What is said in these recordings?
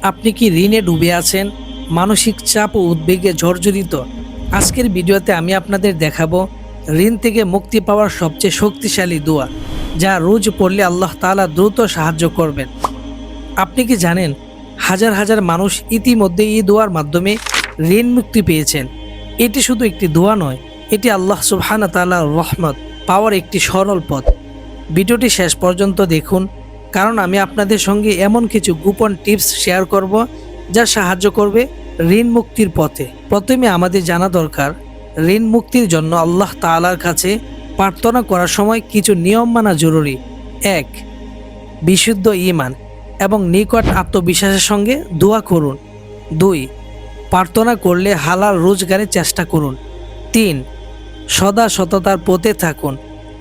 আপনি কি ঋণে ডুবে আছেন, মানসিক চাপ ও উদ্বেগে জর্জরিত? আজকের ভিডিওতে আমি আপনাদের দেখাবো ঋণ থেকে মুক্তি পাওয়ার সবচেয়ে শক্তিশালী দোয়া, যা রোজ পড়লে আল্লাহ তাআলা দ্রুত সাহায্য করবেন। আপনি কি জানেন, হাজার হাজার মানুষ ইতিমধ্যে এই দোয়ার মাধ্যমে ঋণ মুক্তি পেয়েছেন। এটি শুধু একটি দোয়া নয়, এটি আল্লাহ সুবহানাহু ওয়া তাআলার রহমত পাওয়ার একটি সরল পথ। ভিডিওটি শেষ পর্যন্ত দেখুন, কারণ আমি আপনাদের সঙ্গে এমন কিছু গোপন টিপস শেয়ার করব যা সাহায্য করবে ঋণ মুক্তির পথে। প্রথমে আমাদের জানা দরকার, ঋণ মুক্তির জন্য আল্লাহ তাআলার কাছে প্রার্থনা করার সময় কিছু নিয়ম মানা জরুরি। ১. বিশুদ্ধ ঈমান এবং নিকট আত্মবিশ্বাসের সঙ্গে দোয়া করুন। ২. প্রার্থনা করলে হালাল রোজগারের চেষ্টা করুন। ৩. সদা সততার পথে থাকুন,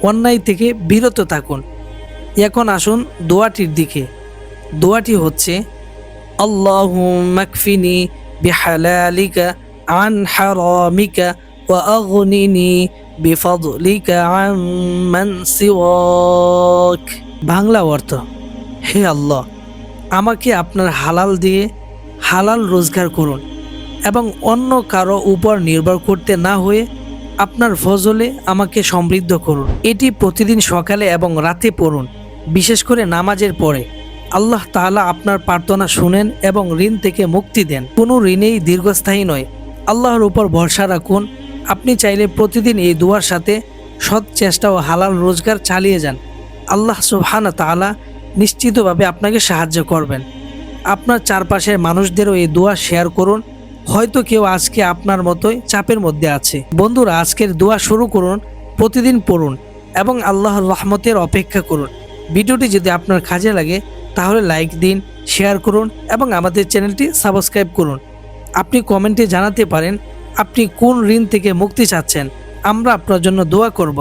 অন্যায় থেকে বিরত থাকুন। এখন আসুন দোয়াটির দিকে। দোয়াটি হচ্ছে, আল্লাহুম্মা কফিনি বিহালালিকা আন হারামিকা ওয়া আগনিনি বিফাদলিকা আম্মান সিওয়াক। বাংলা অর্থ, হে আল্লাহ, আমাকে আপনার হালাল দিয়ে হালাল রোজগার করুন এবং অন্য কারো উপর নির্ভর করতে না হয়ে আপনার ফজলে আমাকে সমৃদ্ধ করুন। এটি প্রতিদিন সকালে এবং রাতে পড়ুন, বিশেষ করে নামাজের পরে। আল্লাহ তাআলা আপনার প্রার্থনা শুনেন এবং ঋণ থেকে মুক্তি দেন। কোনো ঋণেই দীর্ঘস্থায়ী নয়, আল্লাহর উপর ভরসা রাখুন। আপনি চাইলে প্রতিদিন এই দোয়ার সাথে সৎ চেষ্টা ও হালাল রোজগার চালিয়ে যান। আল্লাহ সুবহানাহু ওয়া তাআলা নিশ্চিতভাবে আপনাকে সাহায্য করবেন। আপনার চারপাশের মানুষদেরও এই দোয়া শেয়ার করুন, হয়তো কেউ আজকে আপনার মতোই চাপের মধ্যে আছে। বন্ধুরা, আজকের দোয়া শুরু করুন, প্রতিদিন পড়ুন এবং আল্লাহর রহমতের অপেক্ষা করুন। ভিডিওটি যদি আপনার কাজে লাগে তাহলে লাইক দিন, শেয়ার করুন এবং আমাদের চ্যানেলটি সাবস্ক্রাইব করুন। আপনি কমেন্টে জানাতে পারেন আপনি কোন ঋণ থেকে মুক্তি চাচ্ছেন, আমরা আপনার জন্য দোয়া করব।